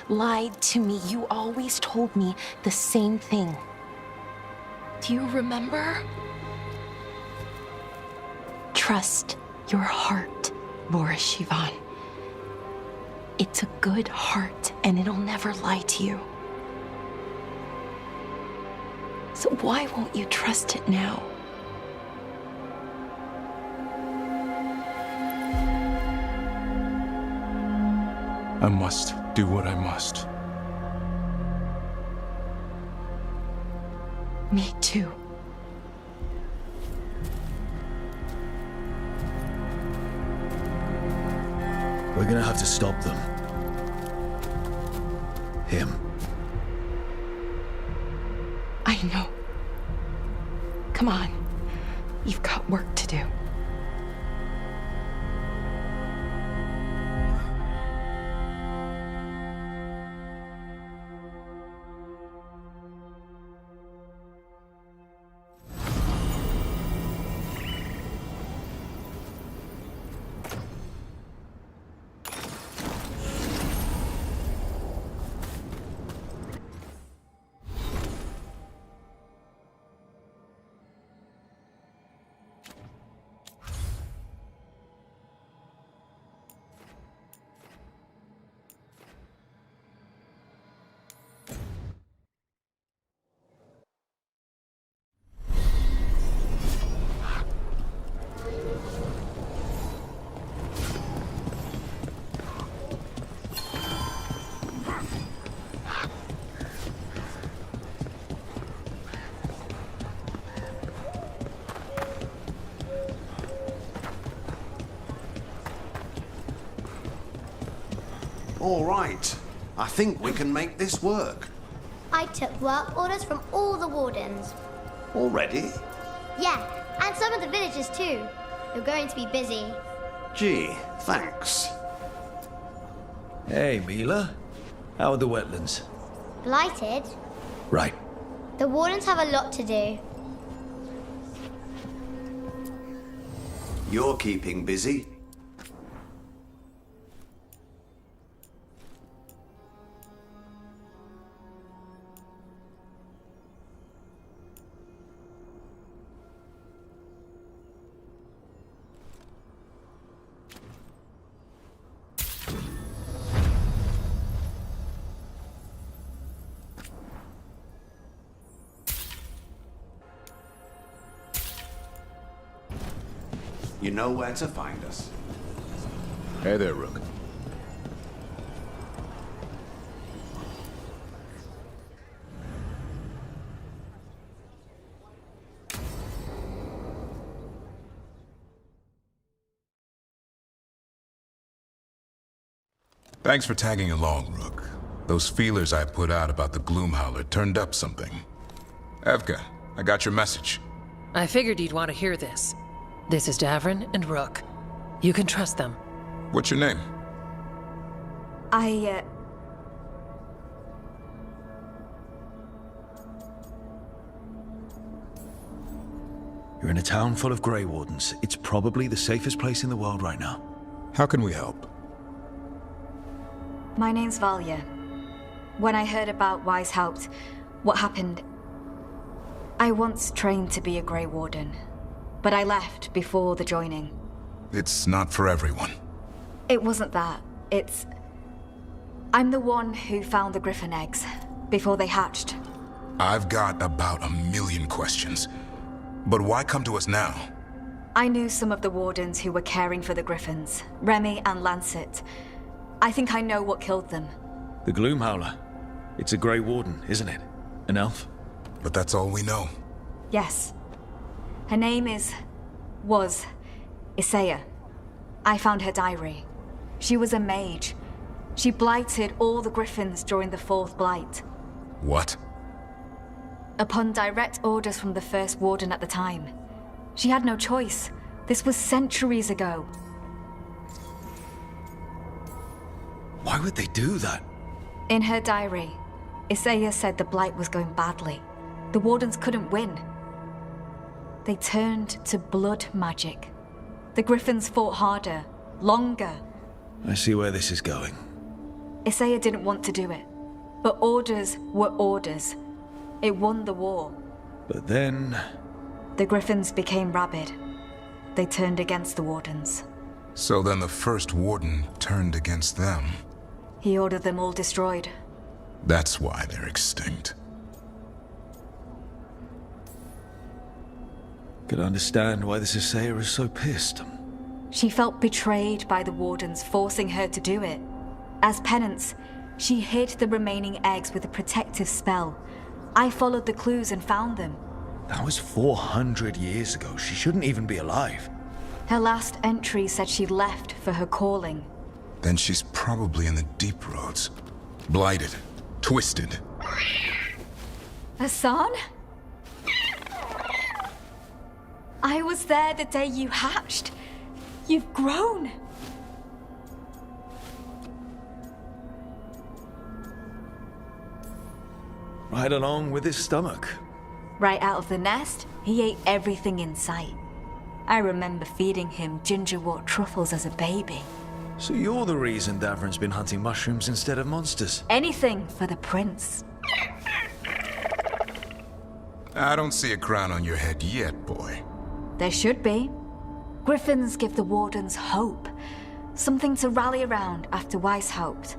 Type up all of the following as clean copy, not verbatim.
lied to me. You always told me the same thing. Do you remember? Trust your heart, Boris Shivan. It's a good heart, and it'll never lie to you. So why won't you trust it now? I must do what I must. Me too. We're gonna have to stop them. Him. I know. Come on. You've got work to do. All right. I think we can make this work. I took work orders from all the wardens. Already? Yeah, and some of the villagers too. You're going to be busy. Gee, thanks. Hey, Mila. How are the wetlands? Blighted? Right. The wardens have a lot to do. You're keeping busy. You know where to find us. Hey there, Rook. Thanks for tagging along, Rook. Those feelers I put out about the Gloomhowler turned up something. Evka, I got your message. I figured you'd want to hear this. This is Davrin and Rook. You can trust them. What's your name? You're in a town full of Grey Wardens. It's probably the safest place in the world right now. How can we help? My name's Valya. When I heard about Wise helped, what happened... I once trained to be a Grey Warden, but I left before the joining. It's not for everyone. It wasn't that. It's... I'm the one who found the griffin eggs, before they hatched. I've got about 1,000,000 questions. But why come to us now? I knew some of the wardens who were caring for the griffins, Remy and Lancet. I think I know what killed them. The Gloomhowler. It's a Grey Warden, isn't it? An elf? But that's all we know. Yes. Her name was Isaiah. I found her diary. She was a mage. She blighted all the griffins during the Fourth Blight. What? Upon direct orders from the First Warden at the time. She had no choice. This was centuries ago. Why would they do that? In her diary, Isaiah said the Blight was going badly. The Wardens couldn't win. They turned to blood magic. The Griffins fought harder, longer. I see where this is going. Isaiah didn't want to do it. But orders were orders. It won the war. But then... The Griffins became rabid. They turned against the Wardens. So then the first Warden turned against them. He ordered them all destroyed. That's why they're extinct. Could understand why this Isaiah is so pissed. She felt betrayed by the Wardens, forcing her to do it. As penance, she hid the remaining eggs with a protective spell. I followed the clues and found them. That was 400 years ago. She shouldn't even be alive. Her last entry said she left for her calling. Then she's probably in the deep roads. Blighted. Twisted. Hassan? I was there the day you hatched. You've grown. Right along with his stomach. Right out of the nest, he ate everything in sight. I remember feeding him gingerwort truffles as a baby. So you're the reason Davrin's been hunting mushrooms instead of monsters? Anything for the prince. I don't see a crown on your head yet, boy. There should be. Griffins give the Wardens hope. Something to rally around after Weishaupt.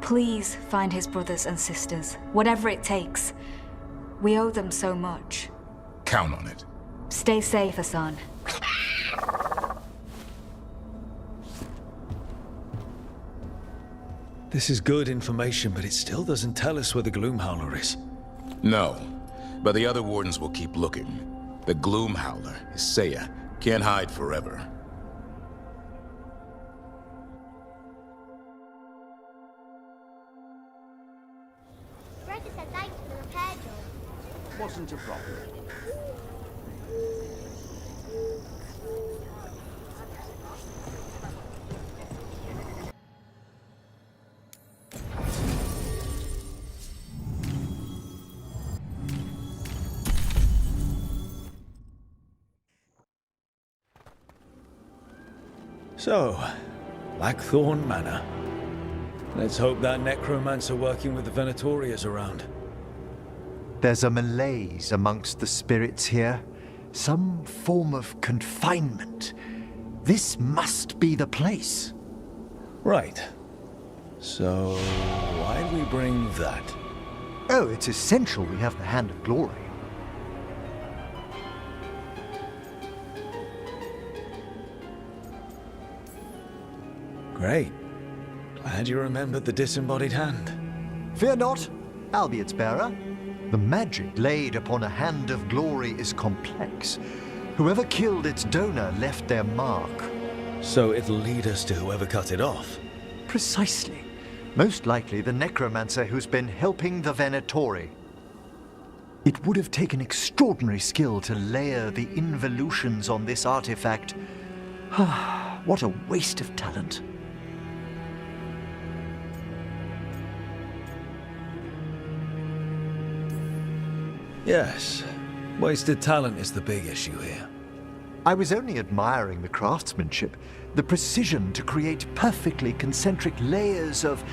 Please find his brothers and sisters, whatever it takes. We owe them so much. Count on it. Stay safe, Hassan. This is good information, but it still doesn't tell us where the Gloomhowler is. No, but the other Wardens will keep looking. The Gloomhowler, Isaiah, can't hide forever. Rebecca said thanks for the repair job. Wasn't a problem. So, Blackthorn Manor. Let's hope that necromancer working with the Venatori is around. There's a malaise amongst the spirits here. Some form of confinement. This must be the place. Right. So, why do we bring that? Oh, it's essential we have the Hand of Glory. Great. Glad you remembered the disembodied hand. Fear not, I'll be its bearer. The magic laid upon a Hand of Glory is complex. Whoever killed its donor left their mark. So it'll lead us to whoever cut it off. Precisely. Most likely the necromancer who's been helping the Venatori. It would have taken extraordinary skill to layer the involutions on this artifact. What a waste of talent. Yes. Wasted talent is the big issue here. I was only admiring the craftsmanship, the precision to create perfectly concentric layers of...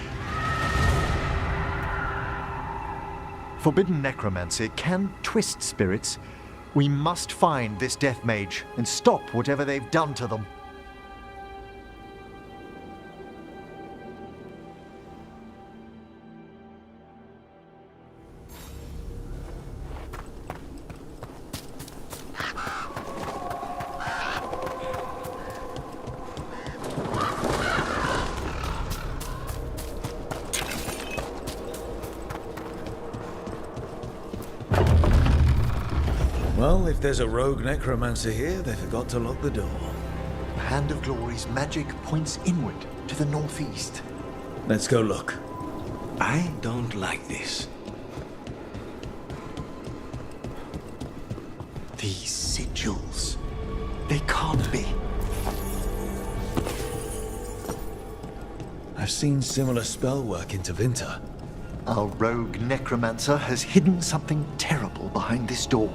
Forbidden necromancy can twist spirits. We must find this death mage and stop whatever they've done to them. Well, if there's a rogue necromancer here, they forgot to lock the door. The Hand of Glory's magic points inward to the northeast. Let's go look. I don't like this. These sigils. They can't be. I've seen similar spell work into Vinter. Our rogue necromancer has hidden something terrible behind this door.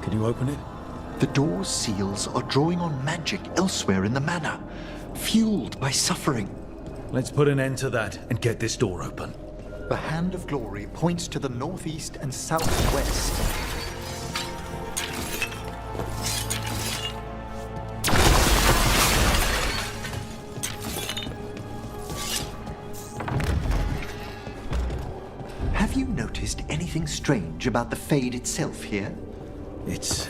Can you open it? The door's seals are drawing on magic elsewhere in the manor, fueled by suffering. Let's put an end to that and get this door open. The Hand of Glory points to the northeast and southwest. Have you noticed anything strange about the Fade itself here? It's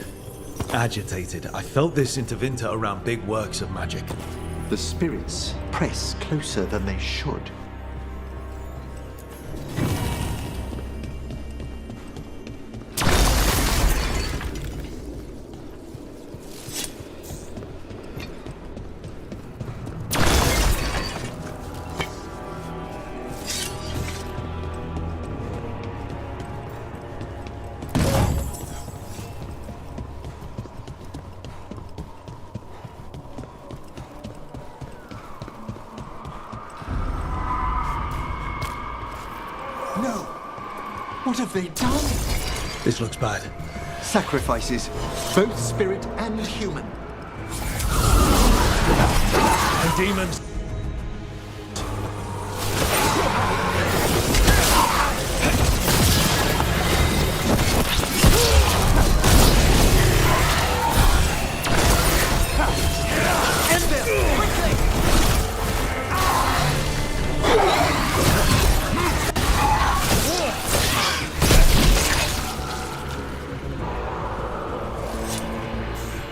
agitated. I felt this intervinter around big works of magic. The spirits press closer than they should. No! What have they done? This looks bad. Sacrifices, both spirit and human. The demons.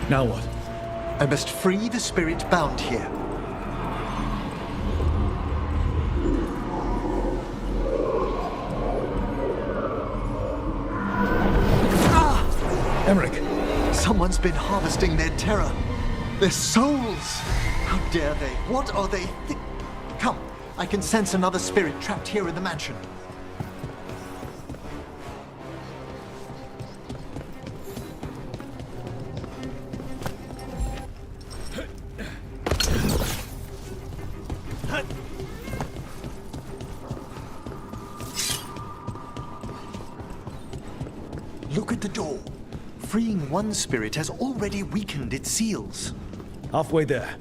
Now what? I must free the spirit bound here. Emmerich! Someone's been harvesting their terror. Their souls! How dare they? What are they? Come, I can sense another spirit trapped here in the mansion. Look at the door. Freeing one spirit has already weakened its seals. Halfway there.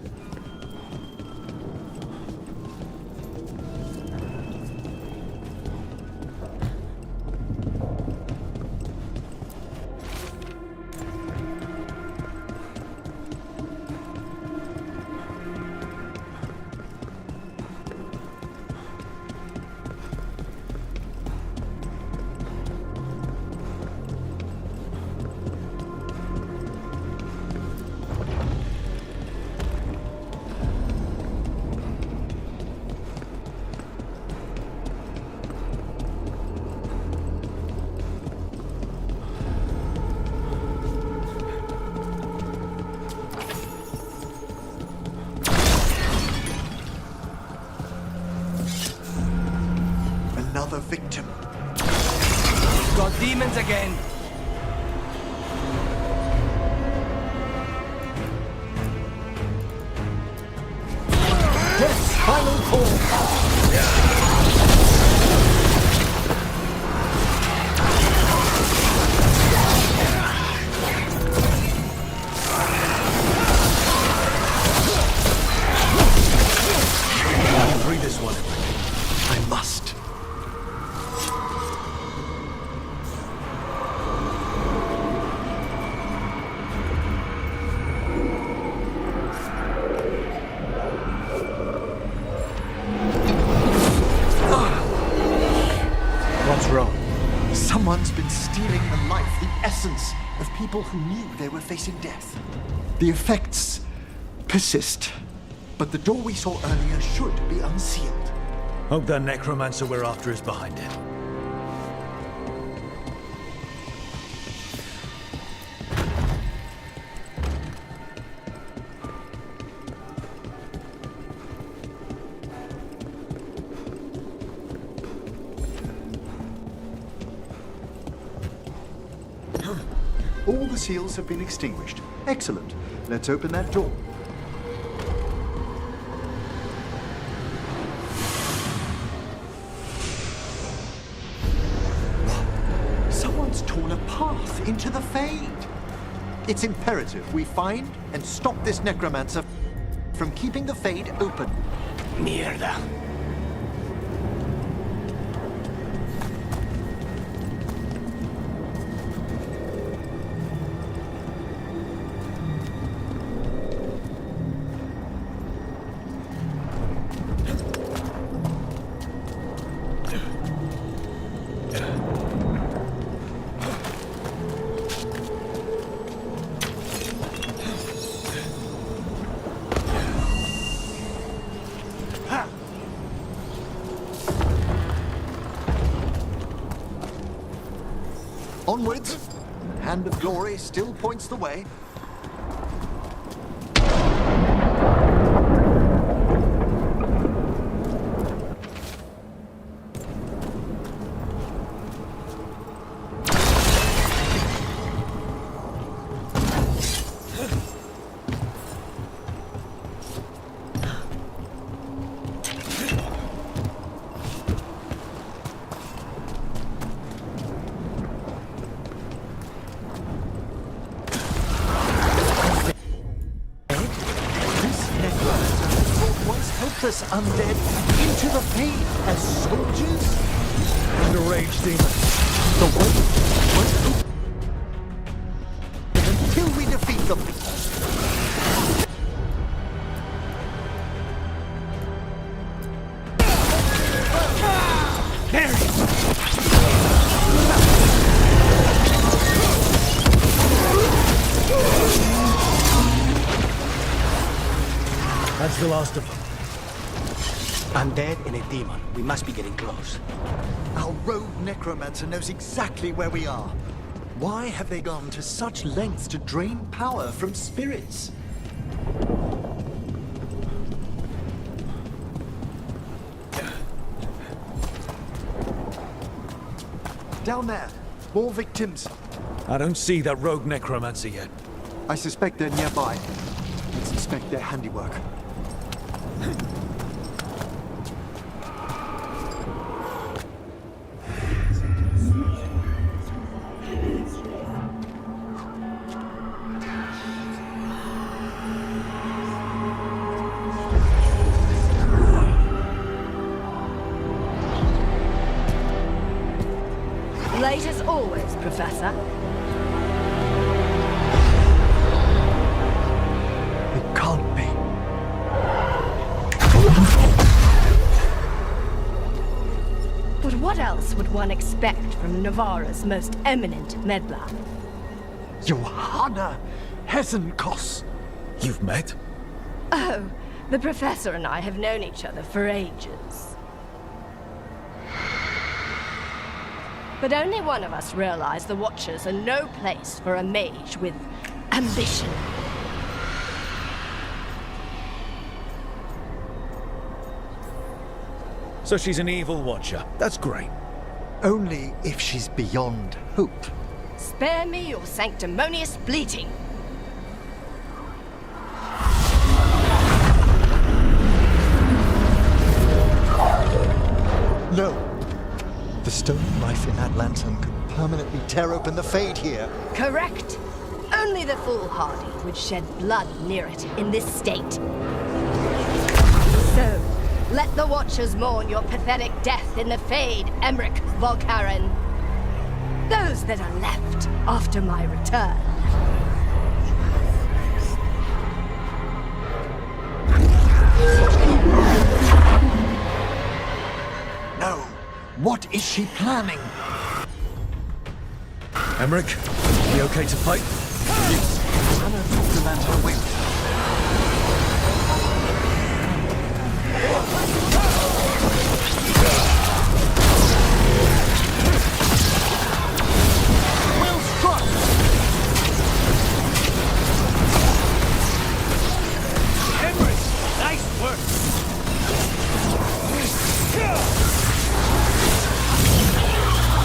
Another victim. Got demons again. Death's final call. Free this one. I must. What's wrong? Someone's been stealing the life, the essence of people who knew they were facing death. The effects persist, but the door we saw earlier should be unsealed. Hope that necromancer we're after is behind it. All the seals have been extinguished. Excellent. Let's open that door. Someone's torn a path into the Fade. It's imperative we find and stop this necromancer from keeping the Fade open. Mierda. Onwards! Hand of Glory still points the way. Helpless undead into the Fade as soldiers? And a rage demon. The way was open until we defeat them. That's the last of them. Undead and a demon. We must be getting close. Our rogue necromancer knows exactly where we are. Why have they gone to such lengths to drain power from spirits? Down there, more victims. I don't see that rogue necromancer yet. I suspect they're nearby. Let's inspect their handiwork. Late as always, Professor. It can't be. But what else would one expect from Navarra's most eminent meddler? Johanna Hesenkos. You've met? Oh, the Professor and I have known each other for ages. But only one of us realized the Watchers are no place for a mage with ambition. So she's an evil watcher. That's great. Only if she's beyond hope. Spare me your sanctimonious bleating. No. The stone knife in that lantern could permanently tear open the Fade here. Correct. Only the foolhardy would shed blood near it in this state. So, let the Watchers mourn your pathetic death in the Fade, Emmerich Volkaren. Those that are left after my return. No. What is she planning? Emmerich, you okay to fight? Yes. Hannah took the lantern away with her. Well struck! Emmerich, nice work.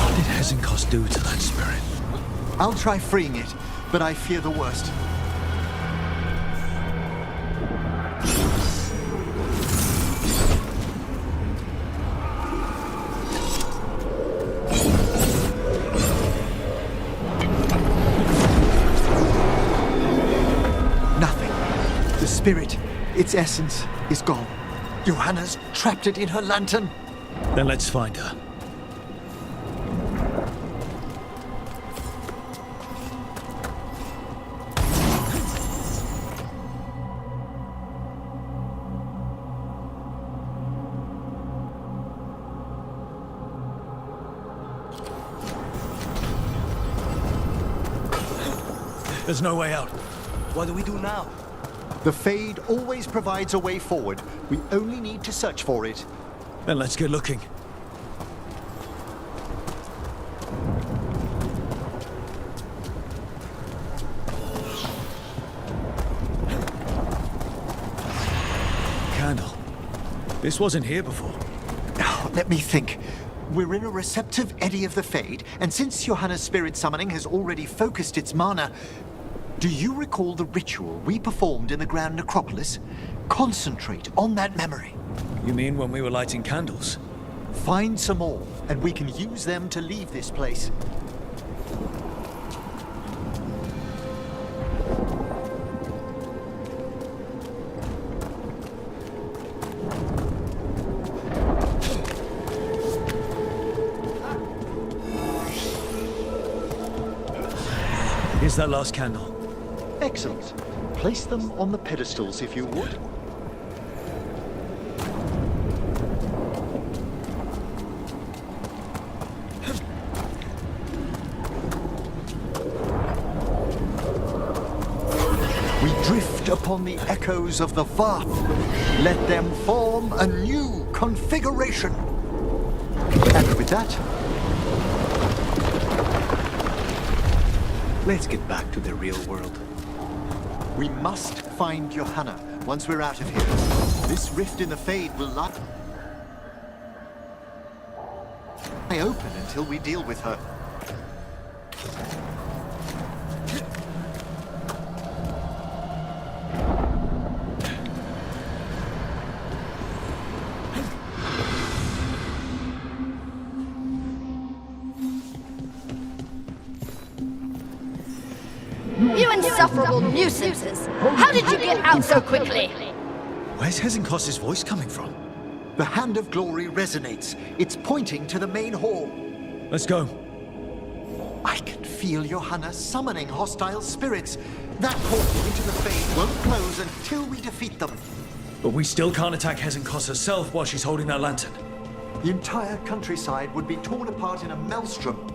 What did Hesenkos do to that spirit? I'll try freeing it, but I fear the worst. Nothing. The spirit, its essence, is gone. Johanna's trapped it in her lantern. Then let's find her. There's no way out. What do we do now? The Fade always provides a way forward. We only need to search for it. Then let's get looking. This wasn't here before. Oh, let me think. We're in a receptive eddy of the Fade, and since Johanna's spirit summoning has already focused its mana, do you recall the ritual we performed in the Grand Necropolis? Concentrate on that memory. You mean when we were lighting candles? Find some more, and we can use them to leave this place. Here's that last candle. Excellent. Place them on the pedestals if you would. We drift upon the echoes of the Vath. Let them form a new configuration. And with that, Let's get back to the real world. we must find Johanna once we're out of here. This rift in the Fade will lie open until we deal with her. You insufferable nuisances! How did you get out so quickly? Where's Hezenkos's voice coming from? The Hand of Glory resonates. It's pointing to the main hall. Let's go. I can feel Johanna summoning hostile spirits. That portal into the Fade won't close until we defeat them. But we still can't attack Hezenkos herself while she's holding that lantern. The entire countryside would be torn apart in a maelstrom.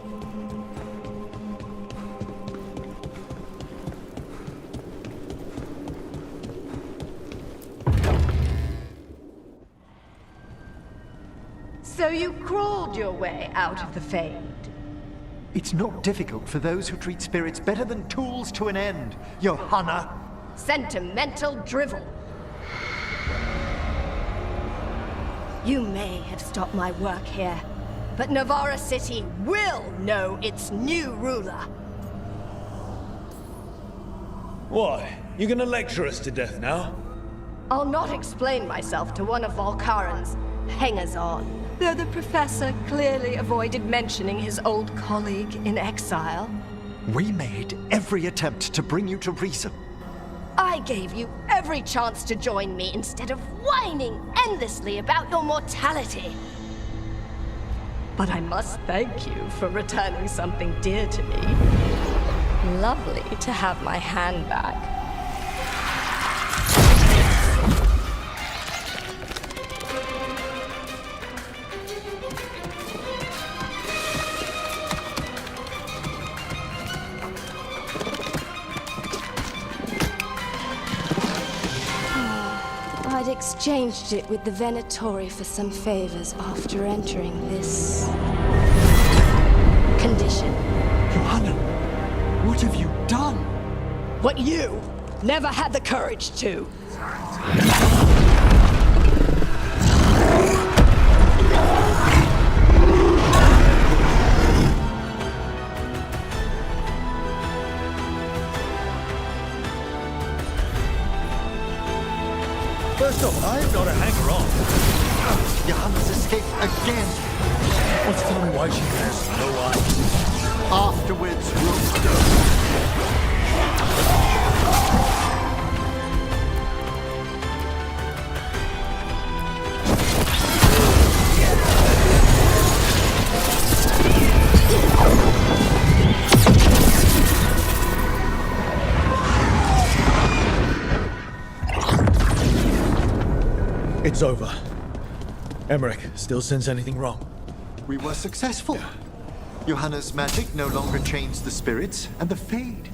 So you crawled your way out of the Fade? It's not difficult for those who treat spirits better than tools to an end, Johanna. Sentimental drivel. You may have stopped my work here, but Navarra City will know its new ruler. What? You gonna lecture us to death now? I'll not explain myself to one of Volkaren's hangers-on, though the professor clearly avoided mentioning his old colleague in exile. We made every attempt to bring you to reason. I gave you every chance to join me instead of whining endlessly about your mortality. But I must thank you for returning something dear to me. Lovely to have my hand back. I'd exchanged it with the Venatori for some favors after entering this condition. Johanna, what have you done? What you never had the courage to. First off, I'm not a hanger-on. Johanna's escaped again. What's tell me why she has no eyes? Afterwards, Rook. It's over. Emmerich still sense anything wrong? We were successful. Johanna's magic no longer chains the spirits, and the Fade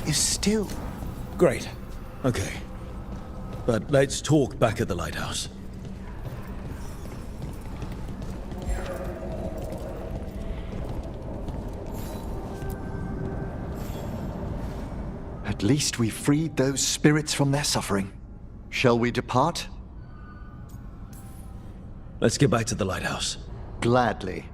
is still. Great. Okay. But let's talk back at the lighthouse. At least we freed those spirits from their suffering. Shall we depart? Let's get back to the lighthouse. Gladly.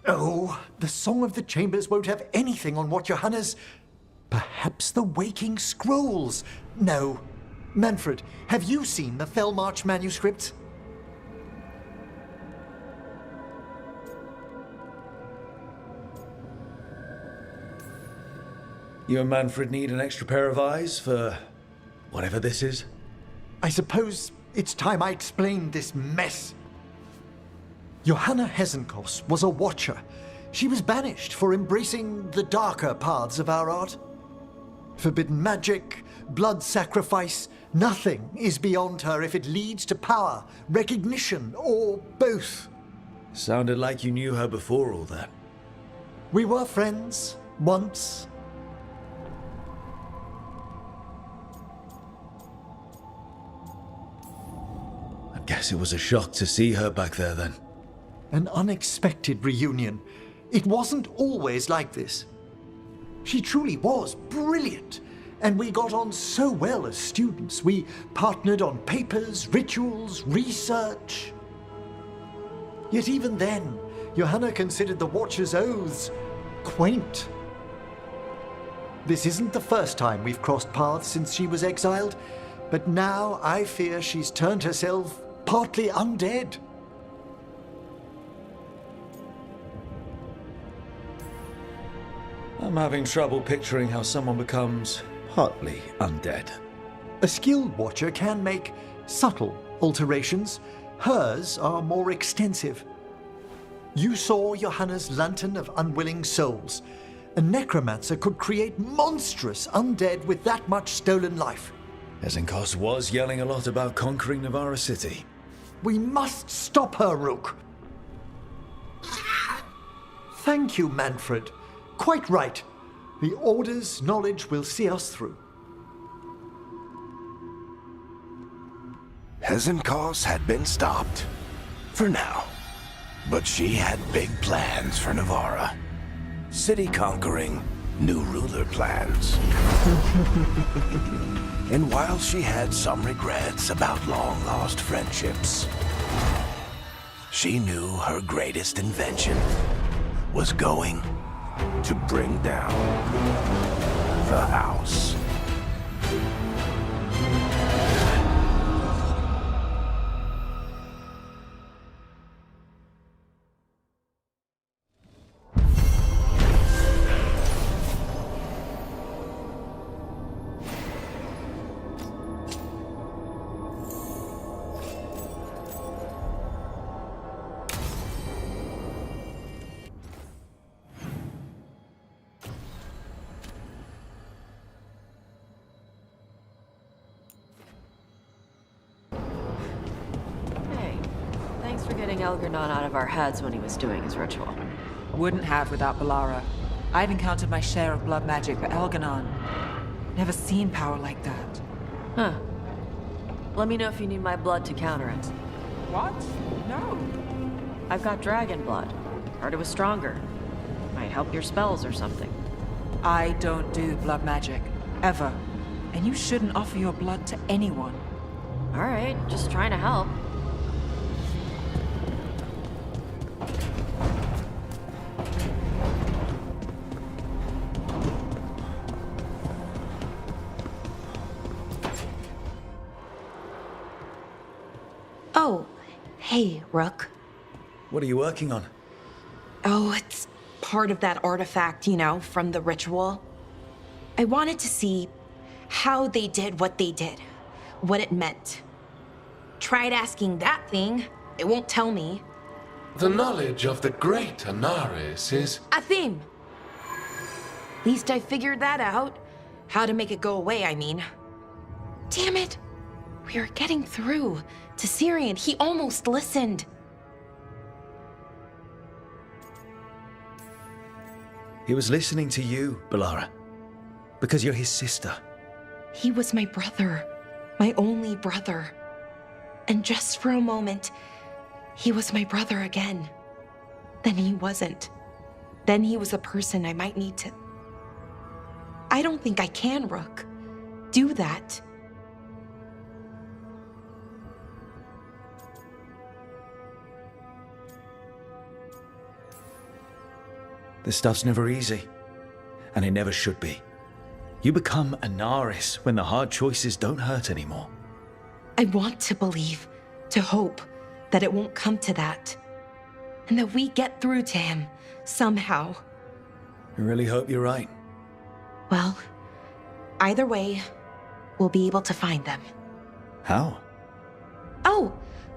Oh, the Song of the Chambers won't have anything on what Johanna's... Perhaps the Waking Scrolls? No. Manfred, have you seen the Fellmarch manuscripts? You and Manfred need an extra pair of eyes for whatever this is? I suppose it's time I explained this mess. Johanna Hesenkos was a watcher. She was banished for embracing the darker paths of our art. Forbidden magic, blood sacrifice, nothing is beyond her if it leads to power, recognition, or both. Sounded like you knew her before all that. We were friends, once. I guess it was a shock to see her back there then. An unexpected reunion. It wasn't always like this. She truly was brilliant, and we got on so well as students. We partnered on papers, rituals, research. Yet even then, Johanna considered the Watcher's oaths quaint. This isn't the first time we've crossed paths since she was exiled, but now I fear she's turned herself partly undead. I'm having trouble picturing how someone becomes partly undead. A skilled watcher can make subtle alterations. Hers are more extensive. You saw Johanna's Lantern of Unwilling Souls. A necromancer could create monstrous undead with that much stolen life. Hesenkos was yelling a lot about conquering Navarra City. We must stop her, Rook. Thank you, Manfred. Quite right. The Order's knowledge will see us through. Hesenkos had been stopped. For now. But she had big plans for Navarra. City conquering, new ruler plans. And while she had some regrets about long-lost friendships, she knew her greatest invention was going to bring down the house. Thanks for getting Elgarnon out of our heads when he was doing his ritual. Wouldn't have without Balara. I've encountered my share of blood magic, but Elgarnon... never seen power like that. Huh. Let me know if you need my blood to counter it. What? No. I've got dragon blood. Heard it was stronger. Might help your spells or something. I don't do blood magic. Ever. And you shouldn't offer your blood to anyone. Alright, just trying to help. Oh, hey, Rook. What are you working on? Oh, it's part of that artifact, you know, from the ritual. I wanted to see how they did what they did, what it meant. Tried asking that thing, it won't tell me. The knowledge of the great Anaris is... A theme! At least I figured that out. How to make it go away, I mean. Damn it! We are getting through to Syrian. He almost listened. He was listening to you, Balara. Because you're his sister. He was my brother. My only brother. And just for a moment, he was my brother again. Then he wasn't. Then he was a person I might need to... I don't think I can, Rook. do that. This stuff's never easy, and it never should be. You become a Naris when the hard choices don't hurt anymore. I want to believe, to hope, that it won't come to that. And that we get through to him, somehow. I really hope you're right. Well, either way, we'll be able to find them. How? Oh,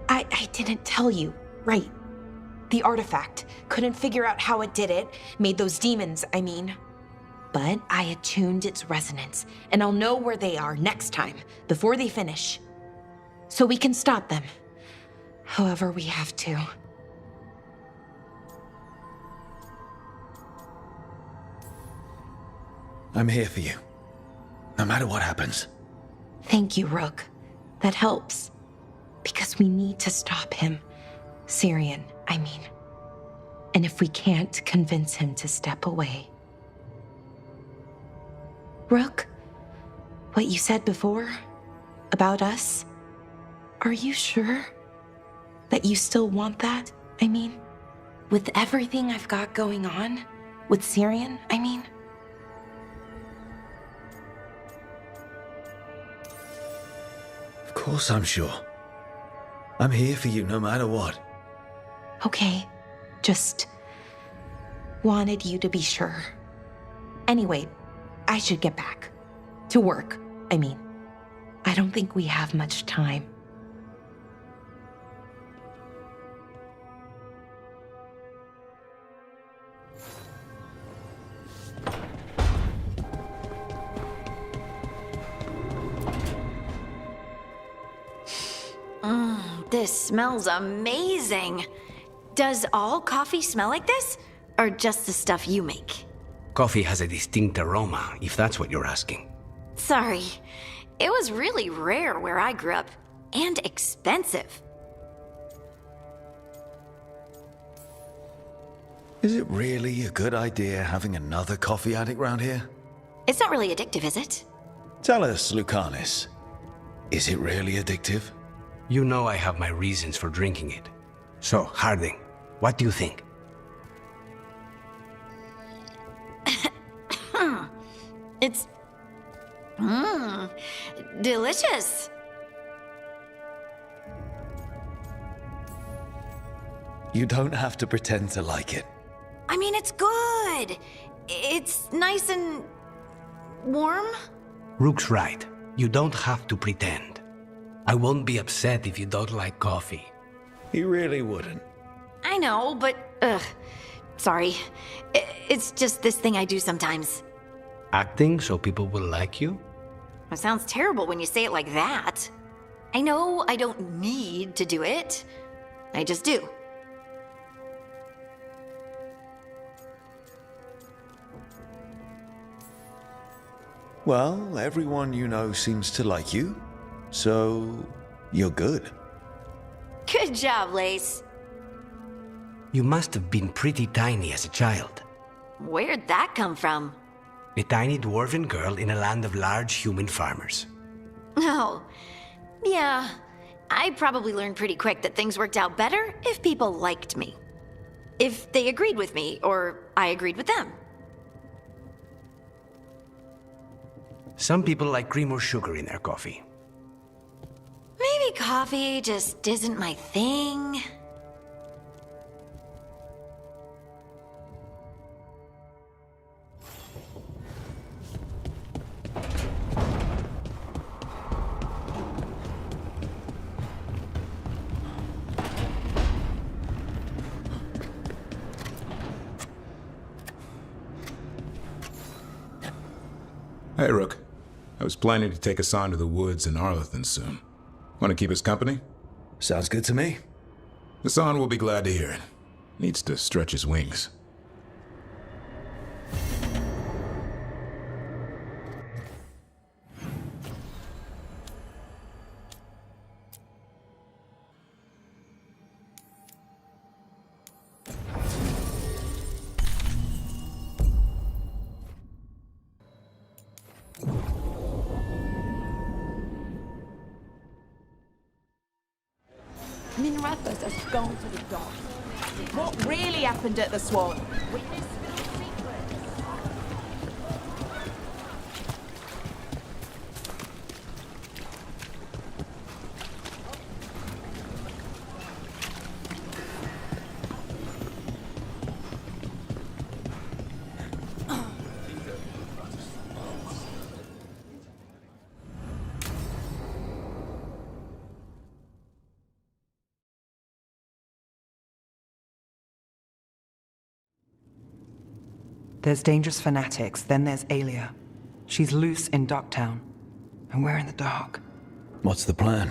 I didn't tell you. Right. The artifact. Couldn't figure out how it did it. Made those demons, I mean. But I attuned its resonance, and I'll know where they are next time, before they finish. So we can stop them. However we have to. I'm here for you. No matter what happens. Thank you, Rook. That helps. Because we need to stop him. Syrian, I mean. And if we can't convince him to step away... Rook, what you said before about us, are you sure that you still want that? I mean, with everything I've got going on, with Syrian, I mean. Of course I'm sure. I'm here for you no matter what. Okay, just wanted you to be sure. Anyway, I should get back. To work, I mean. I don't think we have much time. This smells amazing. Does all coffee smell like this? Or just the stuff you make? Coffee has a distinct aroma, if that's what you're asking. Sorry. It was really rare where I grew up. And expensive. Is it really a good idea having another coffee addict round here? It's not really addictive, is it? Tell us, Lucanis. Is it really addictive? You know I have my reasons for drinking it. So, Harding, what do you think? It's... delicious. You don't have to pretend to like it. I mean, it's good. It's nice and... warm? Rook's right. You don't have to pretend. I won't be upset if you don't like coffee. He really wouldn't. I know, but... sorry. It's just this thing I do sometimes. Acting so people will like you? It sounds terrible when you say it like that. I know I don't need to do it. I just do. Well, everyone you know seems to like you, so you're good. Good job, Lace. You must have been pretty tiny as a child. Where'd that come from? A tiny dwarven girl in a land of large human farmers. Oh, yeah. I probably learned pretty quick that things worked out better if people liked me. If they agreed with me, or I agreed with them. Some people like cream or sugar in their coffee. Maybe coffee just isn't my thing. Hey, Rook. I was planning to take us on to the woods in Arlington soon. Want to keep us company? Sounds good to me. Hassan will be glad to hear it. Needs to stretch his wings. Minrathos has gone to the dock. What really happened at the Swan? There's dangerous fanatics, then there's Aelia. She's loose in Docktown, and we're in the dark. What's the plan?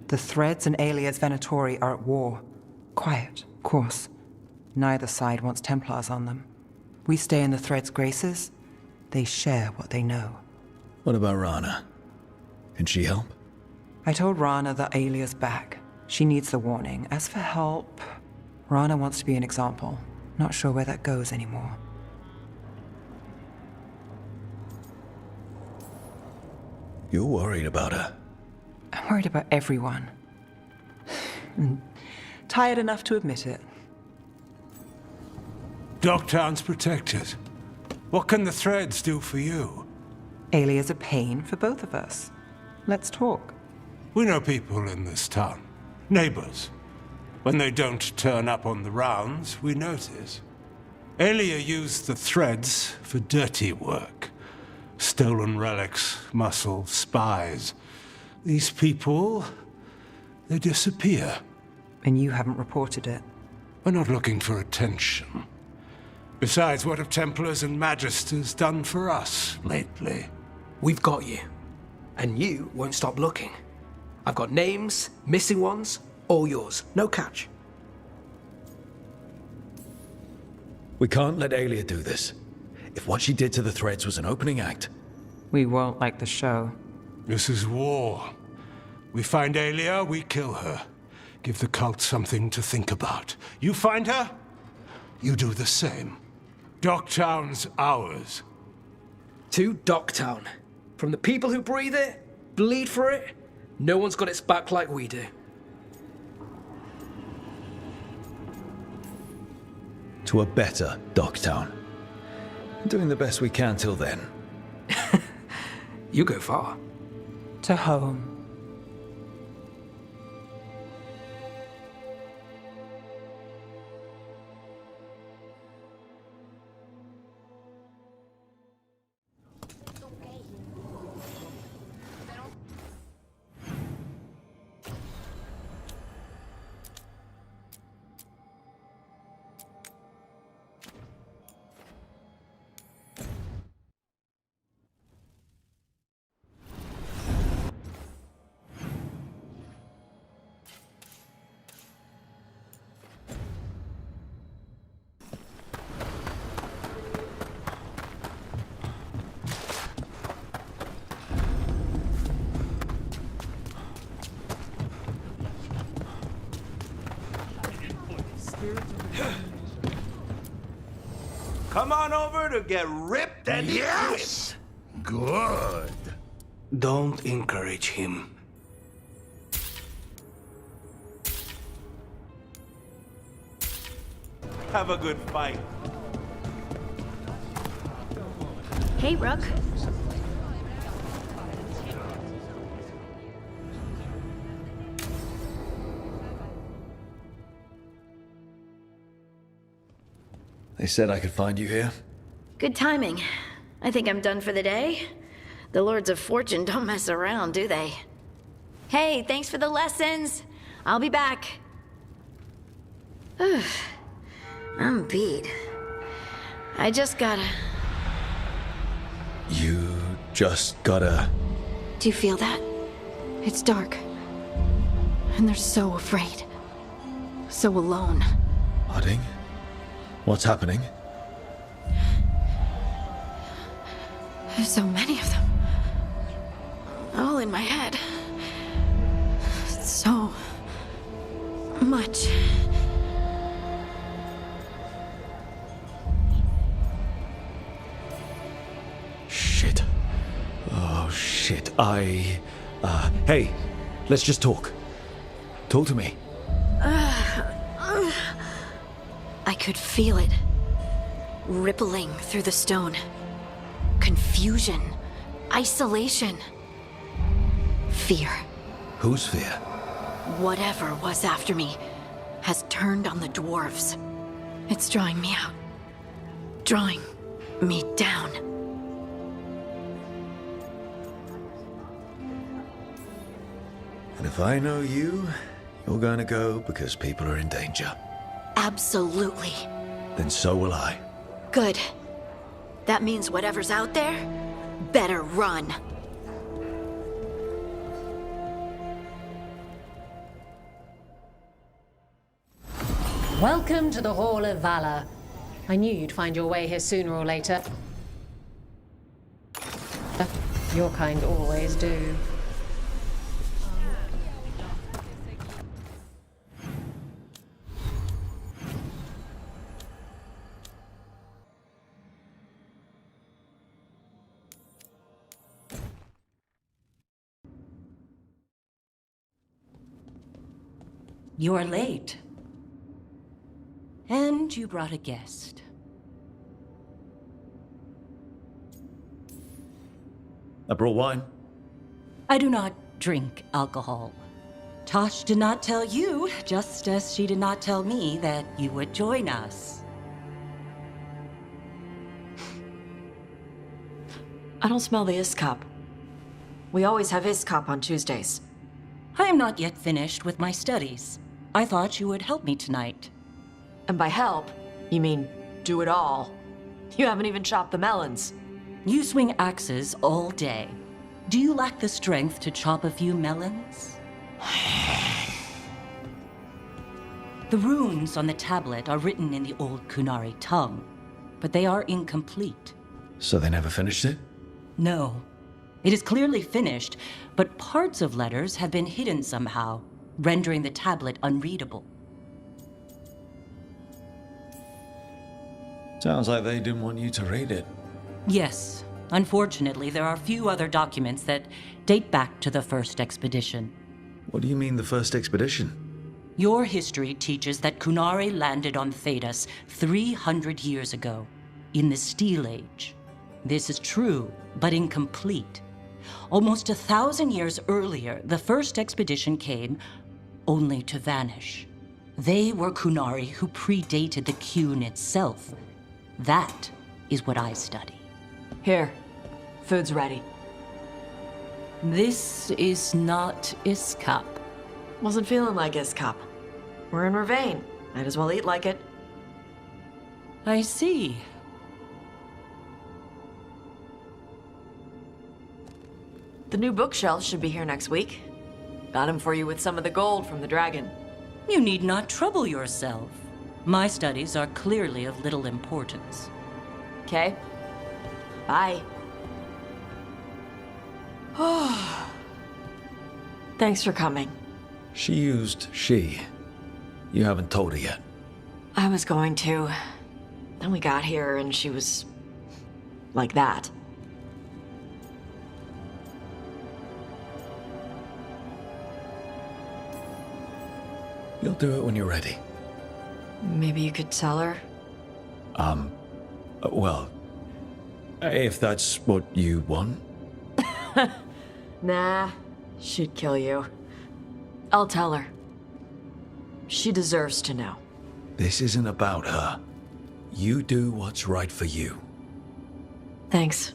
The Threads and Aelia's Venatori are at war. Quiet, of course. Neither side wants Templars on them. We stay in the Threads' graces. They share what they know. What about Rana? Can she help? I told Rana that Aelia's back. She needs the warning. As for help, Rana wants to be an example. Not sure where that goes anymore. You're worried about her. I'm worried about everyone. Tired enough to admit it. Docktown's protected. What can the Threads do for you? Aelia's a pain for both of us. Let's talk. We know people in this town. Neighbors. When they don't turn up on the rounds, we notice. Aelia used the Threads for dirty work. Stolen relics, muscle, spies. These people, they disappear. And you haven't reported it. We're not looking for attention. Besides, what have Templars and Magisters done for us lately? We've got you. And you won't stop looking. I've got names, missing ones, all yours. No catch. We can't let Aelia do this. If what she did to the Threads was an opening act... We won't like the show. This is war. We find Aelia, we kill her. Give the cult something to think about. You find her, you do the same. Docktown's ours. To Docktown. From the people who breathe it, bleed for it, no one's got its back like we do. To a better Docktown. Doing the best we can till then. You go far. To home. Come on over to get ripped and Yes! Good. Don't encourage him. Have a good fight. Hey, Rook. They said I could find you here. Good timing. I think I'm done for the day. The Lords of Fortune don't mess around, do they? Hey, thanks for the lessons. I'll be back. I'm beat. I just gotta... You just gotta... Do you feel that? It's dark. And they're so afraid. So alone. Harding? What's happening? There's so many of them. All in my head. So much. Shit. Oh, shit. Hey, let's just talk. Talk to me. I could feel it. Rippling through the stone. Confusion. Isolation. Fear. Whose fear? Whatever was after me has turned on the dwarves. It's drawing me out. Drawing me down. And if I know you, you're going to go because people are in danger. Absolutely. Then so will I. Good. That means whatever's out there better run. Welcome to the Hall of Valor. I knew you'd find your way here sooner or later. Your kind always do. You're late. And you brought a guest. I brought wine. I do not drink alcohol. Tosh did not tell you, just as she did not tell me that you would join us. I don't smell the Iskop. We always have Iskop on Tuesdays. I am not yet finished with my studies. I thought you would help me tonight. And by help, you mean do it all. You haven't even chopped the melons. You swing axes all day. Do you lack the strength to chop a few melons? The runes on the tablet are written in the old Kunari tongue, but they are incomplete. So they never finished it? No. It is clearly finished, but parts of letters have been hidden somehow, rendering the tablet unreadable. Sounds like they didn't want you to read it. Yes. Unfortunately, there are few other documents that date back to the first expedition. What do you mean, the first expedition? Your history teaches that Kunari landed on Thedas 300 years ago, in the Steel Age. This is true, but incomplete. Almost 1,000 years earlier, the first expedition came only to vanish. They were Kunari who predated the Qun itself. That is what I study. Here, food's ready. This is not Iskop. Wasn't feeling like Iskop. We're in Ravane. Might as well eat like it. I see. The new bookshelves should be here next week. Got him for you with some of the gold from the dragon. You need not trouble yourself. My studies are clearly of little importance. Okay. Bye. Thanks for coming. She used she. You haven't told her yet. I was going to. Then we got here and she was like that. You'll do it when you're ready. Maybe you could tell her? Well, if that's what you want. Nah, she'd kill you. I'll tell her. She deserves to know. This isn't about her. You do what's right for you. Thanks.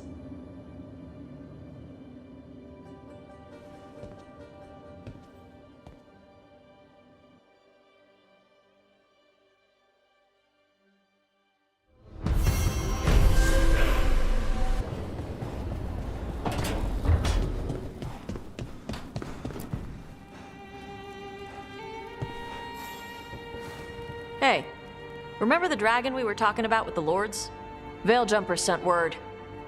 Hey, remember the dragon we were talking about with the lords? Veiljumpers sent word.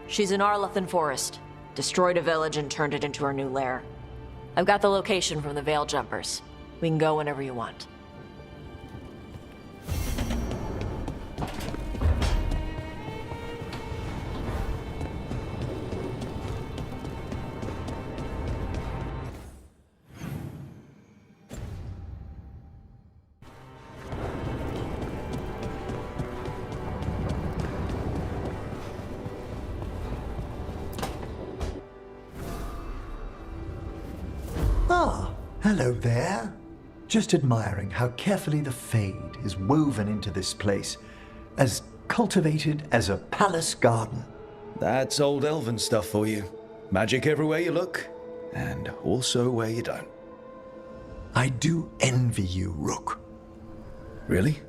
She's in Arlathan Forest. Destroyed a village and turned it into her new lair. I've got the location from the Veiljumpers. We can go whenever you want. Hello there. Just admiring how carefully the Fade is woven into this place, as cultivated as a palace garden. That's old elven stuff for you. Magic everywhere you look, and also where you don't. I do envy you, Rook. Really?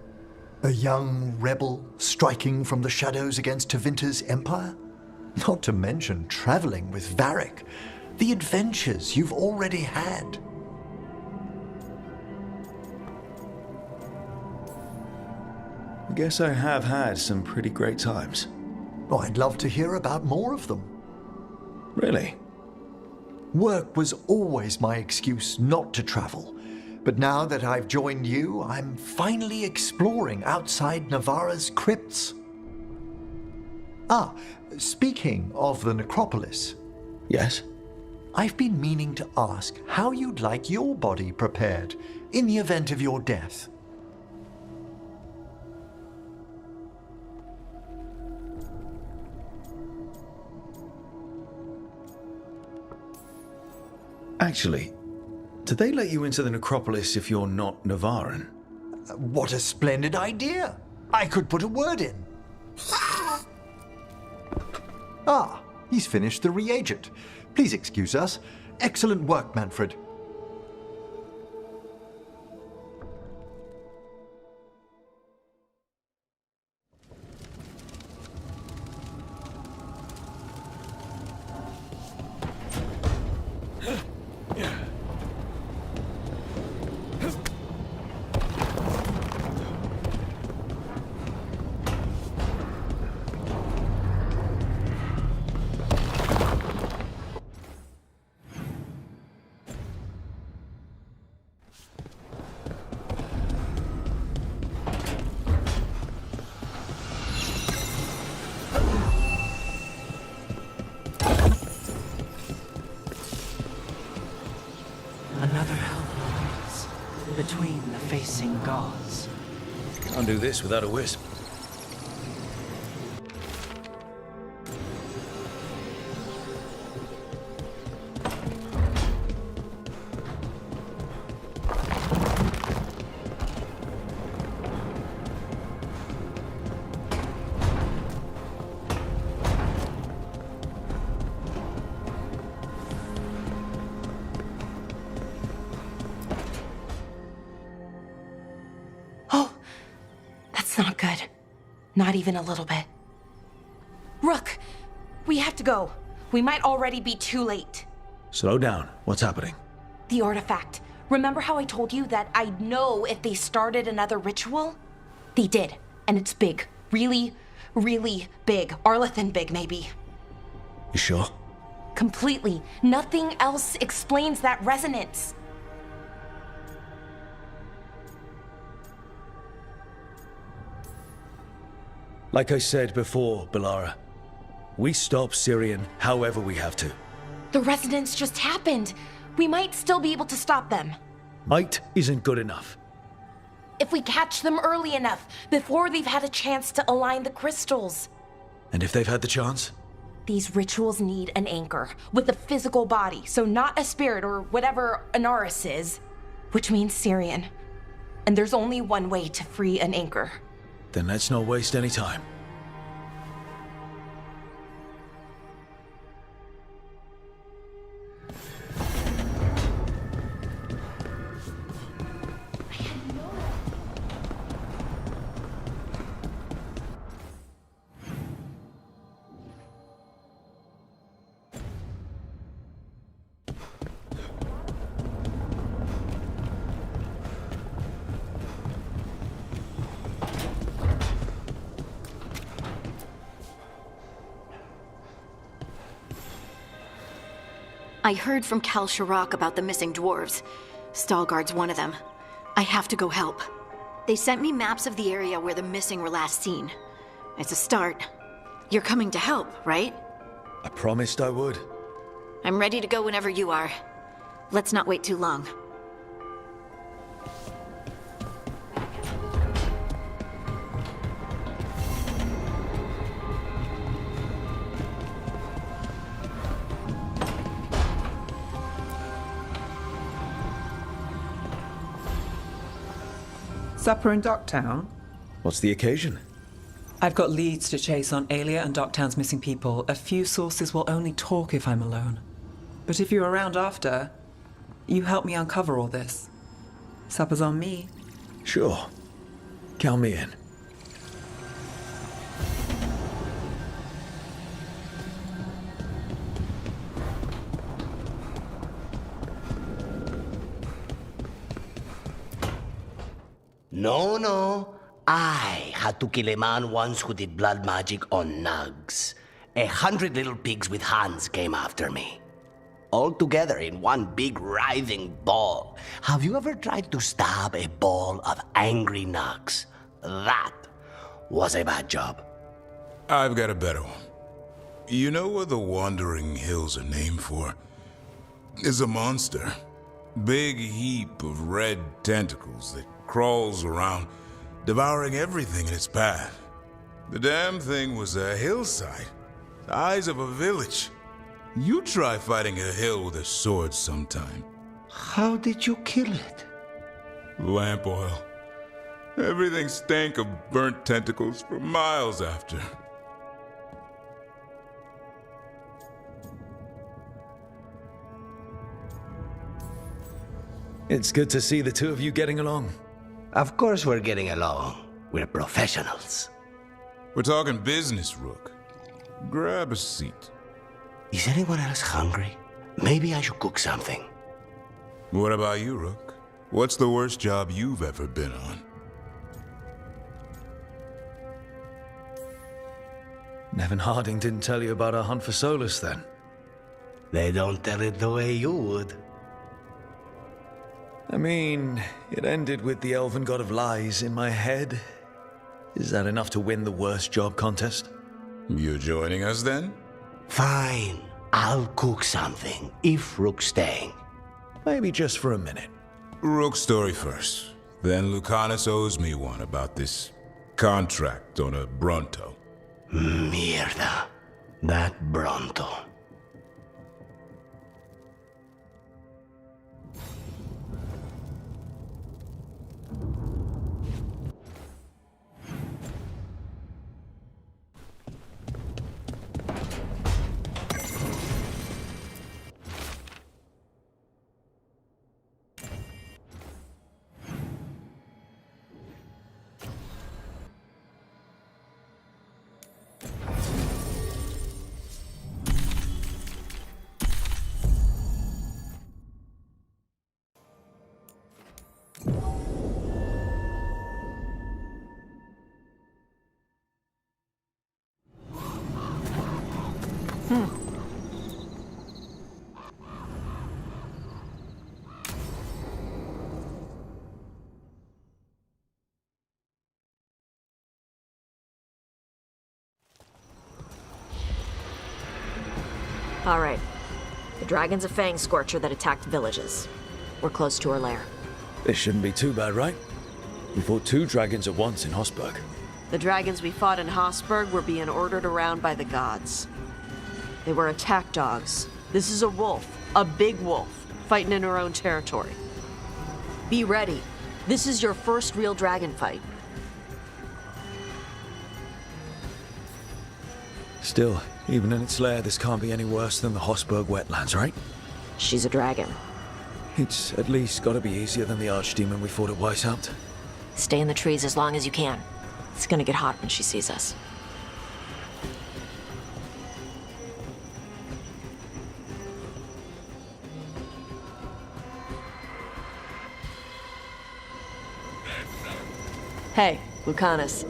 A young rebel striking from the shadows against Tevinter's empire? Not to mention traveling with Varric. The adventures you've already had. I guess I have had some pretty great times. Oh, I'd love to hear about more of them. Really? Work was always my excuse not to travel. But now that I've joined you, I'm finally exploring outside Navarra's crypts. Ah, speaking of the necropolis. Yes? I've been meaning to ask how you'd like your body prepared in the event of your death. Actually, do they let you into the necropolis if you're not Navarran? What a splendid idea! I could put a word in. Ah, he's finished the reagent. Please excuse us. Excellent work, Manfred. Another helplines between the facing gods. Can't do this without a wisp. Not good. Not even a little bit. Rook, we have to go. We might already be too late. Slow down. What's happening? The artifact. Remember how I told you that I'd know if they started another ritual? They did, and it's big. Really, really big. Arlethan big, maybe. You sure? Completely. Nothing else explains that resonance. Like I said before, Belara, we stop Syrian however we have to. The resonance just happened. We might still be able to stop them. Might isn't good enough. If we catch them early enough, before they've had a chance to align the crystals. And if they've had the chance? These rituals need an anchor, with a physical body, so not a spirit or whatever Anaris is, which means Syrian. And there's only one way to free an anchor. Then let's not waste any time. I heard from Kal Shirak about the missing dwarves. Stalgard's one of them. I have to go help. They sent me maps of the area where the missing were last seen. It's a start. You're coming to help, right? I promised I would. I'm ready to go whenever you are. Let's not wait too long. Supper in Docktown? What's the occasion? I've got leads to chase on Aelia and Docktown's missing people. A few sources will only talk if I'm alone. But if you're around after, you help me uncover all this. Supper's on me. Sure. Count me in. No. I had to kill a man once who did blood magic on nugs. 100 little pigs with hands came after me. All together in one big writhing ball. Have you ever tried to stab a ball of angry nugs? That was a bad job. I've got a better one. You know what the Wandering Hills are named for? It's a monster. Big heap of red tentacles that crawls around, devouring everything in its path. The damn thing was a hillside, the size of a village. You try fighting a hill with a sword sometime. How did you kill it? Lamp oil. Everything stank of burnt tentacles for miles after. It's good to see the two of you getting along. Of course we're getting along. We're professionals. We're talking business, Rook. Grab a seat. Is anyone else hungry? Maybe I should cook something. What about you, Rook? What's the worst job you've ever been on? Nevin Harding didn't tell you about our hunt for Solus, then? They don't tell it the way you would. I mean, it ended with the elven god of lies in my head. Is that enough to win the worst job contest? You joining us, then? Fine. I'll cook something, if Rook's staying. Maybe just for a minute. Rook's story first. Then Lucanus owes me one about this contract on a Bronto. Mierda. That Bronto. All right. The dragon's a fang scorcher that attacked villages. We're close to her lair. This shouldn't be too bad, right? We fought 2 dragons at once in Hosberg. The dragons we fought in Hosberg were being ordered around by the gods. They were attack dogs. This is a wolf, a big wolf, fighting in her own territory. Be ready. This is your first real dragon fight. Still, even in its lair, this can't be any worse than the Hosberg wetlands, right? She's a dragon. It's at least gotta be easier than the archdemon we fought at Weishaupt. Stay in the trees as long as you can. It's gonna get hot when she sees us. Hey, Lucanus.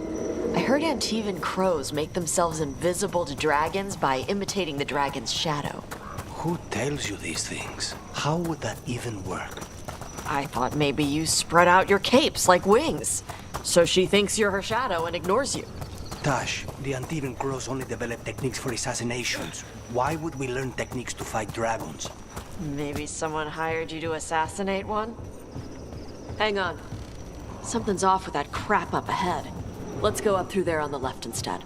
I heard Antivan crows make themselves invisible to dragons by imitating the dragon's shadow. Who tells you these things? How would that even work? I thought maybe you spread out your capes like wings, so she thinks you're her shadow and ignores you. Tash, the Antivan crows only develop techniques for assassinations. Why would we learn techniques to fight dragons? Maybe someone hired you to assassinate one? Hang on. Something's off with that crap up ahead. Let's go up through there on the left instead.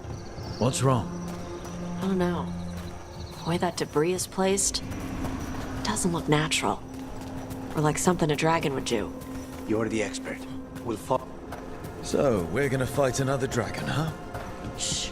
What's wrong? I don't know. The way that debris is placed doesn't look natural. Or like something a dragon would do. You're the expert. We'll follow. So, we're gonna fight another dragon, huh? Shh.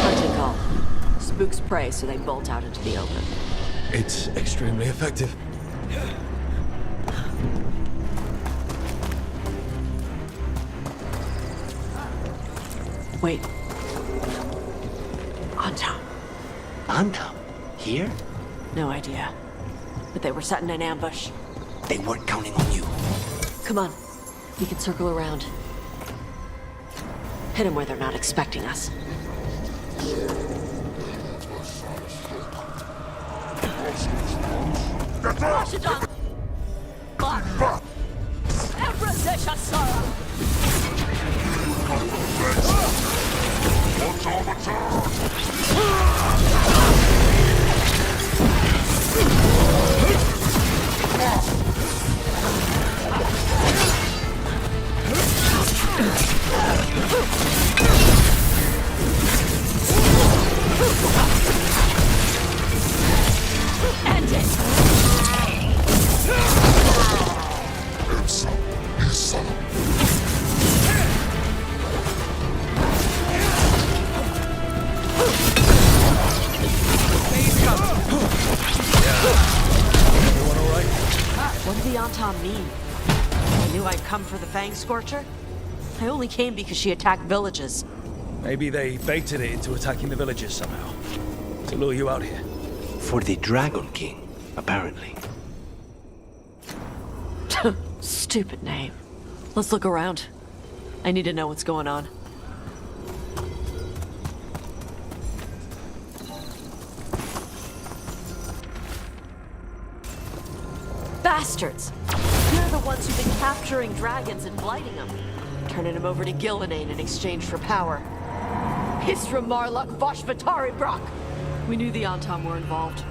Hunting call. Spooks prey, so they bolt out into the open. It's extremely effective. Wait. Antam. Antam? Here? No idea. But they were setting an ambush. They weren't counting on you. Come on. We can circle around. Hit them where they're not expecting us. What did the Antam mean? I knew I'd come for the Fang Scorcher? I only came because she attacked villages. Maybe they baited it into attacking the villages somehow. To lure you out here. For the Dragon King, apparently. Stupid name. Let's look around. I need to know what's going on. Bastards! They're the ones who've been capturing dragons and blighting them. Turning them over to Gillinane in exchange for power. Hisra Marluk Voshvatari Brock! We knew the Antam were involved.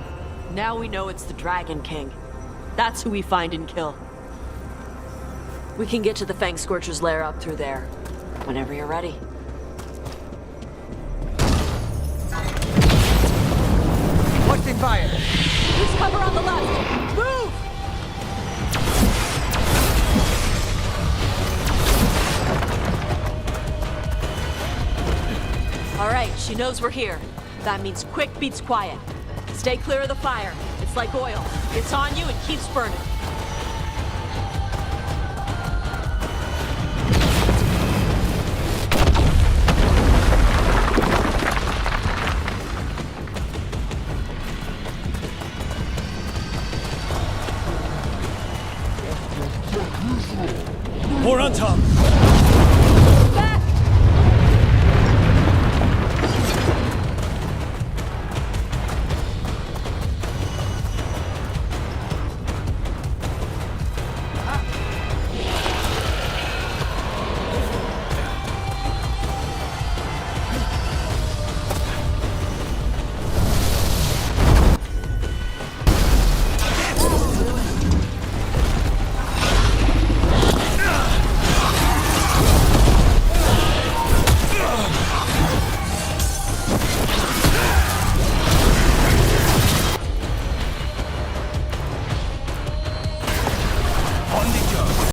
Now we know it's the Dragon King. That's who we find and kill. We can get to the Fang Scorcher's lair up through there. Whenever you're ready. Hoisting fire! Use cover on the left! Move! All right, she knows we're here. That means quick beats quiet. Stay clear of the fire. It's like oil. It's on you and keeps burning. More Antam!